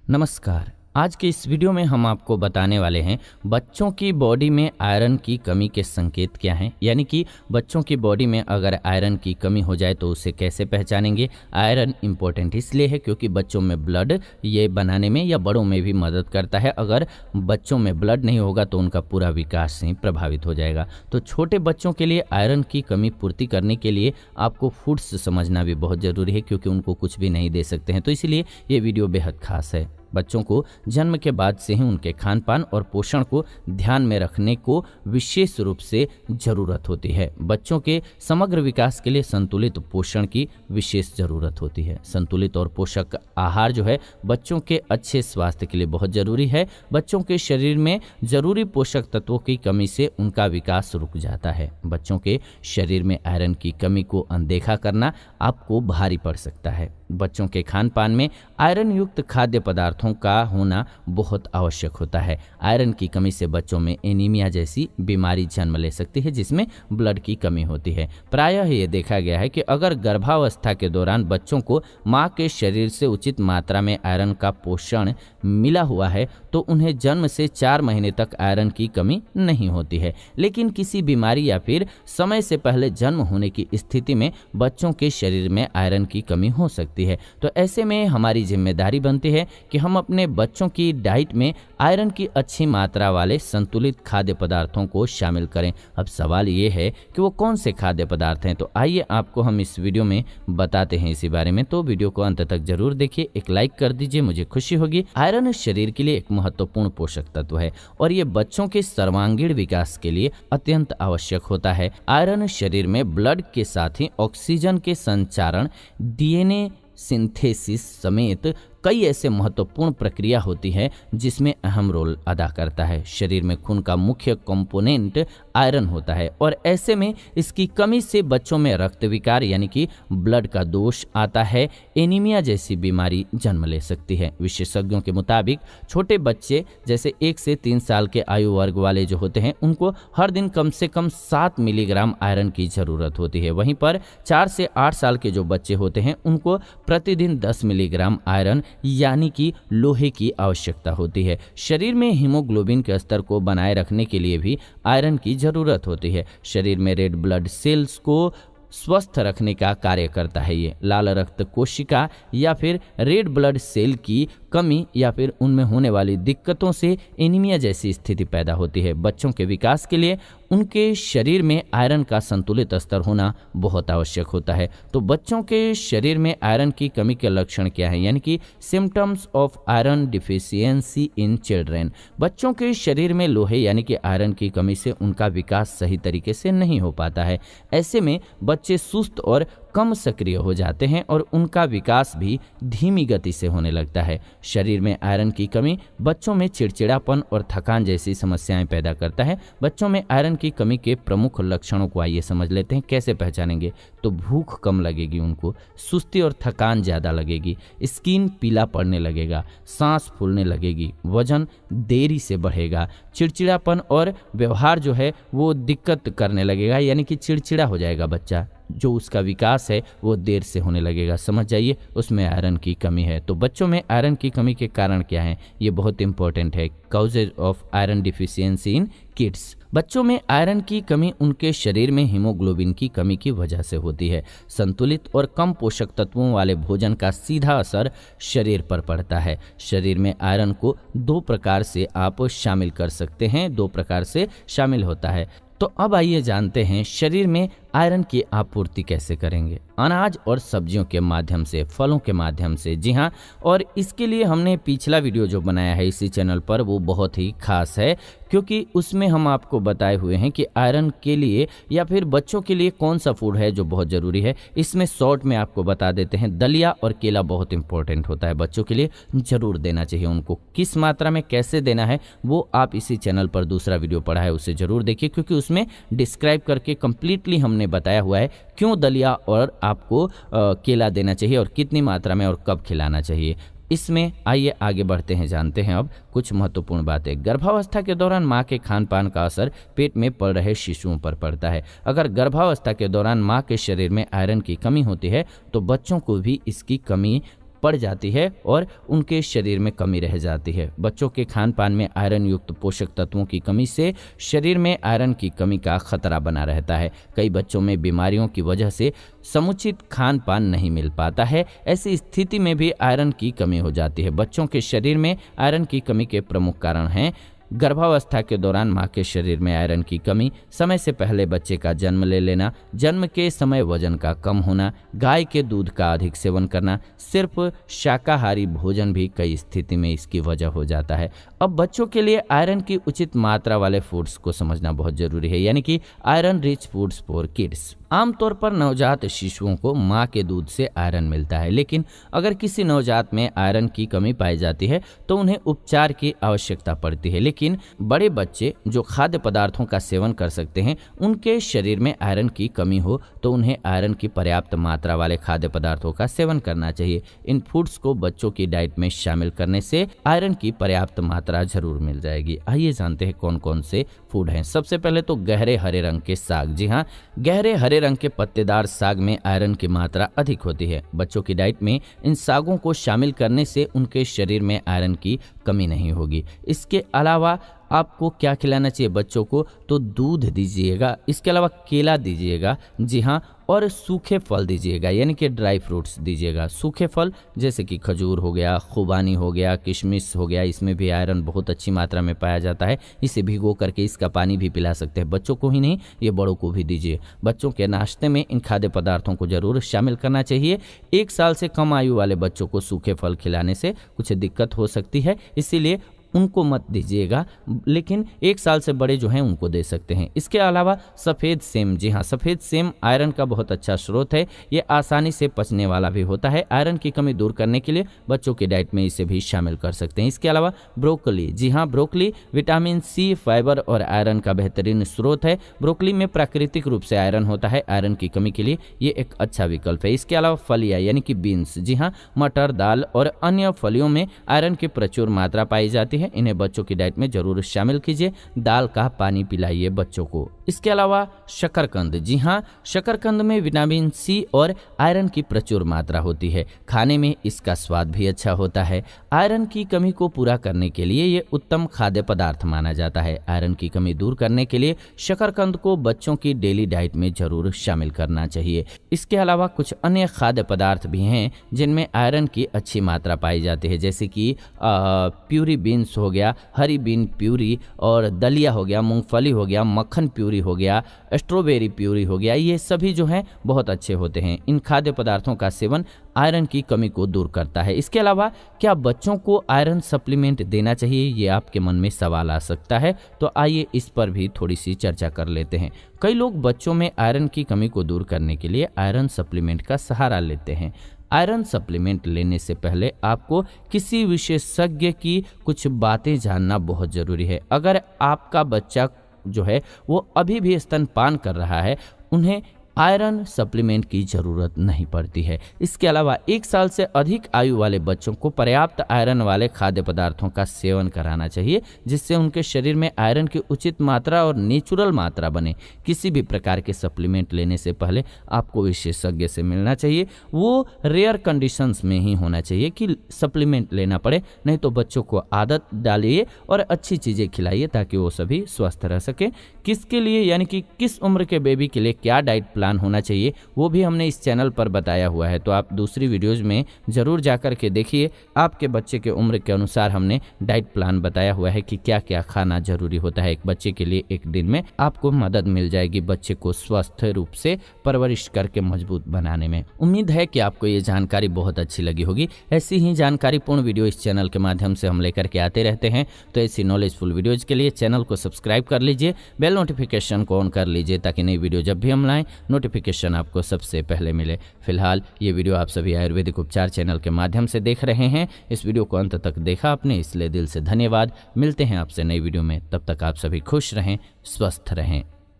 नमस्कार। आज के इस वीडियो में हम आपको बताने वाले हैं बच्चों की बॉडी में आयरन की कमी के संकेत क्या हैं, यानी कि बच्चों की बॉडी में अगर आयरन की कमी हो जाए तो उसे कैसे पहचानेंगे। आयरन इम्पोर्टेंट इसलिए है क्योंकि बच्चों में ब्लड ये बनाने में या बड़ों में भी मदद करता है। अगर बच्चों में ब्लड नहीं होगा तो उनका पूरा विकास ही प्रभावित हो जाएगा। तो छोटे बच्चों के लिए आयरन की कमी पूर्ति करने के लिए आपको फूड्स समझना भी बहुत ज़रूरी है, क्योंकि उनको कुछ भी नहीं दे सकते हैं। तो इसलिए ये वीडियो बेहद खास है। बच्चों को जन्म के बाद से ही उनके खान पान और पोषण को ध्यान में रखने को विशेष रूप से ज़रूरत होती है। बच्चों के समग्र विकास के लिए संतुलित पोषण की विशेष ज़रूरत होती है। संतुलित और पोषक आहार जो है बच्चों के अच्छे स्वास्थ्य के लिए बहुत ज़रूरी है। बच्चों के शरीर में ज़रूरी पोषक तत्वों की कमी से उनका विकास रुक जाता है। बच्चों के शरीर में आयरन की कमी को अनदेखा करना आपको भारी पड़ सकता है। बच्चों के खान पान में आयरन युक्त खाद्य पदार्थों का होना बहुत आवश्यक होता है। आयरन की कमी से बच्चों में एनीमिया जैसी बीमारी जन्म ले सकती है, जिसमें ब्लड की कमी होती है। प्रायः ये देखा गया है कि अगर गर्भावस्था के दौरान बच्चों को मां के शरीर से उचित मात्रा में आयरन का पोषण मिला हुआ है तो उन्हें जन्म से 4 महीने तक आयरन की कमी नहीं होती है। लेकिन किसी बीमारी या फिर समय से पहले जन्म होने की स्थिति में बच्चों के शरीर में आयरन की कमी हो सकती है। तो ऐसे में हमारी जिम्मेदारी बनती है कि हम अपने बच्चों की डाइट में आयरन की अच्छी मात्रा वाले संतुलित खाद्य पदार्थों को शामिल करें। अब सवाल ये है कि वो कौन से खाद्य पदार्थ हैं, तो आइए आपको हम इस वीडियो में बताते हैं इसी बारे में। तो वीडियो को अंत तक जरूर देखिए, एक लाइक कर दीजिए, मुझे खुशी होगी। आयरन शरीर के लिए एक महत्वपूर्ण पोषक तत्व है और ये बच्चों के सर्वांगीण विकास के लिए अत्यंत आवश्यक होता है। आयरन शरीर में ब्लड के साथ ही ऑक्सीजन के संचारण, डीएनए सिंथेसिस समेत कई ऐसे महत्वपूर्ण प्रक्रिया होती है जिसमें अहम रोल अदा करता है। शरीर में खून का मुख्य कंपोनेंट आयरन होता है और ऐसे में इसकी कमी से बच्चों में रक्त विकार यानी कि ब्लड का दोष आता है। एनीमिया जैसी बीमारी जन्म ले सकती है। विशेषज्ञों के मुताबिक छोटे बच्चे जैसे 1 से 3 साल के आयु वर्ग वाले जो होते हैं उनको हर दिन कम से कम 7 मिलीग्राम आयरन की ज़रूरत होती है। वहीं पर 4 से 8 साल के जो बच्चे होते हैं उनको प्रतिदिन 10 मिलीग्राम आयरन यानी कि लोहे की आवश्यकता होती है। शरीर में हीमोग्लोबिन के स्तर को बनाए रखने के लिए भी आयरन की ज़रूरत होती है। शरीर में रेड ब्लड सेल्स को स्वस्थ रखने का कार्य करता है। ये लाल रक्त कोशिका या फिर रेड ब्लड सेल की कमी या फिर उनमें होने वाली दिक्कतों से एनीमिया जैसी स्थिति पैदा होती है। बच्चों के विकास के लिए उनके शरीर में आयरन का संतुलित स्तर होना बहुत आवश्यक होता है। तो बच्चों के शरीर में आयरन की कमी के लक्षण क्या है, यानी कि symptoms of iron deficiency in children. बच्चों के शरीर में लोहे यानी कि आयरन की कमी से उनका विकास सही तरीके से नहीं हो पाता है। ऐसे में बच्चे सुस्त और कम सक्रिय हो जाते हैं और उनका विकास भी धीमी गति से होने लगता है। शरीर में आयरन की कमी बच्चों में चिड़चिड़ापन और थकान जैसी समस्याएं पैदा करता है। बच्चों में आयरन की कमी के प्रमुख लक्षणों को आइए समझ लेते हैं। कैसे पहचानेंगे, तो भूख कम लगेगी उनको, सुस्ती और थकान ज़्यादा लगेगी, स्किन पीला पड़ने लगेगा, सांस फूलने लगेगी, वजन देरी से बढ़ेगा, चिड़चिड़ापन और व्यवहार जो है वो दिक्कत करने लगेगा, यानी कि चिड़चिड़ा हो जाएगा बच्चा। जो उसका विकास है वो देर से होने लगेगा। समझ जाइए उसमें आयरन की कमी है। तो बच्चों में आयरन की कमी के कारण क्या है, ये बहुत इंपॉर्टेंट है। Causes of iron deficiency in kids. बच्चों में आयरन की कमी उनके शरीर में हीमोग्लोबिन की कमी की वजह से होती है। संतुलित और कम पोषक तत्वों वाले भोजन का सीधा असर शरीर पर पड़ता है। शरीर में आयरन को 2 प्रकार से आप शामिल कर सकते हैं, 2 प्रकार से शामिल होता है। तो अब आइए जानते हैं शरीर में आयरन की आपूर्ति कैसे करेंगे। अनाज और सब्जियों के माध्यम से, फलों के माध्यम से। जी हाँ, और इसके लिए हमने पिछला वीडियो जो बनाया है इसी चैनल पर वो बहुत ही खास है, क्योंकि उसमें हम आपको बताए हुए हैं कि आयरन के लिए या फिर बच्चों के लिए कौन सा फूड है जो बहुत ज़रूरी है। इसमें शॉर्ट में आपको बता देते हैं, दलिया और केला बहुत इंपॉर्टेंट होता है, बच्चों के लिए ज़रूर देना चाहिए। उनको किस मात्रा में कैसे देना है वो आप इसी चैनल पर दूसरा वीडियो पढ़ा है, उसे ज़रूर देखिए, क्योंकि उसमें डिस्क्राइब करके कंप्लीटली हमने बताया हुआ है क्यों दलिया और आपको केला देना चाहिए और कितनी मात्रा में और कब खिलाना चाहिए। इसमें आइए आगे बढ़ते हैं, जानते हैं अब कुछ महत्वपूर्ण बातें। गर्भावस्था के दौरान मां के खान पान का असर पेट में पल रहे शिशुओं पर पड़ता है। अगर गर्भावस्था के दौरान मां के शरीर में आयरन की कमी होती है तो बच्चों को भी इसकी कमी पड़ जाती है और उनके शरीर में कमी रह जाती है। बच्चों के खान पान में आयरन युक्त पोषक तत्वों की कमी से शरीर में आयरन की कमी का खतरा बना रहता है। कई बच्चों में बीमारियों की वजह से समुचित खान पान नहीं मिल पाता है। ऐसी स्थिति में भी आयरन की कमी हो जाती है। बच्चों के शरीर में आयरन की कमी के प्रमुख कारण हैं गर्भावस्था के दौरान मां के शरीर में आयरन की कमी, समय से पहले बच्चे का जन्म ले लेना, जन्म के समय वजन का कम होना, गाय के दूध का अधिक सेवन करना, सिर्फ शाकाहारी भोजन भी कई स्थिति में इसकी वजह हो जाता है। अब बच्चों के लिए आयरन की उचित मात्रा वाले फूड्स को समझना बहुत जरूरी है, यानी कि iron rich foods for kids. आमतौर पर नवजात शिशुओं को मां के दूध से आयरन मिलता है, लेकिन अगर किसी नवजात में आयरन की कमी पाई जाती है तो उन्हें उपचार की आवश्यकता पड़ती है। लेकिन बड़े बच्चे जो खाद्य पदार्थों का सेवन कर सकते हैं, उनके शरीर में आयरन की कमी हो तो उन्हें आयरन की पर्याप्त मात्रा वाले खाद्य पदार्थों का सेवन करना चाहिए। इन फूड्स को बच्चों की डाइट में शामिल करने से आयरन की पर्याप्त मात्रा जरूर मिल जाएगी। आइए जानते हैं कौन कौन से फूड हैं। सबसे पहले तो गहरे हरे रंग के साग। जी हाँ, गहरे हरे रंग के पत्तेदार साग में आयरन की मात्रा अधिक होती है। बच्चों की डाइट में इन सागों को शामिल करने से उनके शरीर में आयरन की कमी नहीं होगी। इसके अलावा आपको क्या खिलाना चाहिए बच्चों को, तो दूध दीजिएगा, इसके अलावा केला दीजिएगा, जी हाँ, और सूखे फल दीजिएगा, यानी कि ड्राई फ्रूट्स दीजिएगा। सूखे फल जैसे कि खजूर हो गया, खुबानी हो गया, किशमिश हो गया, इसमें भी आयरन बहुत अच्छी मात्रा में पाया जाता है। इसे भिगो करके इसका पानी भी पिला सकते हैं। बच्चों को ही नहीं, ये बड़ों को भी दीजिए। बच्चों के नाश्ते में इन खाद्य पदार्थों को जरूर शामिल करना चाहिए। 1 साल से कम आयु वाले बच्चों को सूखे फल खिलाने से कुछ दिक्कत हो सकती है, इसीलिए उनको मत दीजिएगा, लेकिन 1 साल से बड़े जो हैं उनको दे सकते हैं। इसके अलावा सफ़ेद सेम, जी हाँ, सफ़ेद सेम आयरन का बहुत अच्छा स्रोत है। ये आसानी से पचने वाला भी होता है। आयरन की कमी दूर करने के लिए बच्चों की डाइट में इसे भी शामिल कर सकते हैं। इसके अलावा ब्रोकली, जी हाँ, ब्रोकली विटामिन सी, फाइबर और आयरन का बेहतरीन स्रोत है। ब्रोकली में प्राकृतिक रूप से आयरन होता है। आयरन की कमी के लिए ये एक अच्छा विकल्प है। इसके अलावा फलियाँ यानी कि बीन्स, जी हाँ, मटर, दाल और अन्य फलियों में आयरन की प्रचुर मात्रा पाई जाती है। इन्हें बच्चों की डाइट में जरूर शामिल कीजिए। दाल का पानी पिलाइए बच्चों को। इसके अलावा शकरकंद, जी हाँ, शकरकंद में विटामिन सी और आयरन की प्रचुर मात्रा होती है। खाने में इसका स्वाद भी अच्छा होता है। आयरन की कमी को पूरा करने के लिए ये उत्तम खाद्य पदार्थ माना जाता है। आयरन की कमी दूर करने के लिए शकरकंद को बच्चों की डेली डाइट में जरूर शामिल करना चाहिए। इसके अलावा कुछ अन्य खाद्य पदार्थ भी हैं जिनमें आयरन की अच्छी मात्रा पाई जाती है, जैसे कि प्यूरी बीन्स हो गया, हरी बीन प्यूरी, और दलिया हो गया, मूंगफली हो गया, मक्खन प्यूरी हो गया, स्ट्रॉबेरी प्यूरी हो गया। ये सभी जो हैं बहुत अच्छे होते हैं। इन खाद्य पदार्थों का सेवन आयरन की कमी को दूर करता है। इसके अलावा क्या बच्चों को आयरन सप्लीमेंट देना चाहिए, ये आपके मन में सवाल आ सकता है, तो आइए इस पर भी थोड़ी सी चर्चा कर लेते हैं। कई लोग बच्चों में आयरन की कमी को दूर करने के लिए आयरन सप्लीमेंट का सहारा लेते हैं। आयरन सप्लीमेंट लेने से पहले आपको किसी विशेषज्ञ की कुछ बातें जानना बहुत ज़रूरी है। अगर आपका बच्चा जो है वो अभी भी स्तनपान कर रहा है, उन्हें आयरन सप्लीमेंट की ज़रूरत नहीं पड़ती है। इसके अलावा 1 साल से अधिक आयु वाले बच्चों को पर्याप्त आयरन वाले खाद्य पदार्थों का सेवन कराना चाहिए, जिससे उनके शरीर में आयरन की उचित मात्रा और नेचुरल मात्रा बने। किसी भी प्रकार के सप्लीमेंट लेने से पहले आपको विशेषज्ञ से मिलना चाहिए। वो रेयर कंडीशंस में ही होना चाहिए कि सप्लीमेंट लेना पड़े, नहीं तो बच्चों को आदत डालिए और अच्छी चीज़ें खिलाइए ताकि वो सभी स्वस्थ रह सकें। किसके लिए, यानी कि किस उम्र के बेबी के लिए क्या डाइट प्लान होना चाहिए, वो भी हमने इस चैनल पर बताया हुआ है, तो आप दूसरी वीडियोज़ में ज़रूर जाकर के देखिए। आपके बच्चे के उम्र के अनुसार हमने डाइट प्लान बताया हुआ है कि क्या क्या खाना जरूरी होता है एक बच्चे के लिए। एक दिन में आपको मदद मिल जाएगी बच्चे को स्वस्थ रूप से परवरिश करके मजबूत बनाने में। उम्मीद है कि आपको ये जानकारी बहुत अच्छी लगी होगी। ऐसी ही जानकारीपूर्ण वीडियो इस चैनल के माध्यम से हम लेकर के आते रहते हैं, तो ऐसी नॉलेजफुल वीडियोज़ के लिए चैनल को सब्सक्राइब कर लीजिए, बेल नोटिफिकेशन को ऑन कर लीजिए ताकि नई वीडियो जब भी हम लाएं नोटिफिकेशन आपको सबसे पहले मिले। फिलहाल ये वीडियो आप सभी आयुर्वेदिक उपचार चैनल के माध्यम से देख रहे हैं। इस वीडियो को अंत तक देखा आपने, इसलिए दिल से धन्यवाद। मिलते हैं आपसे नई वीडियो में, तब तक आप सभी खुश रहें, स्वस्थ रहें।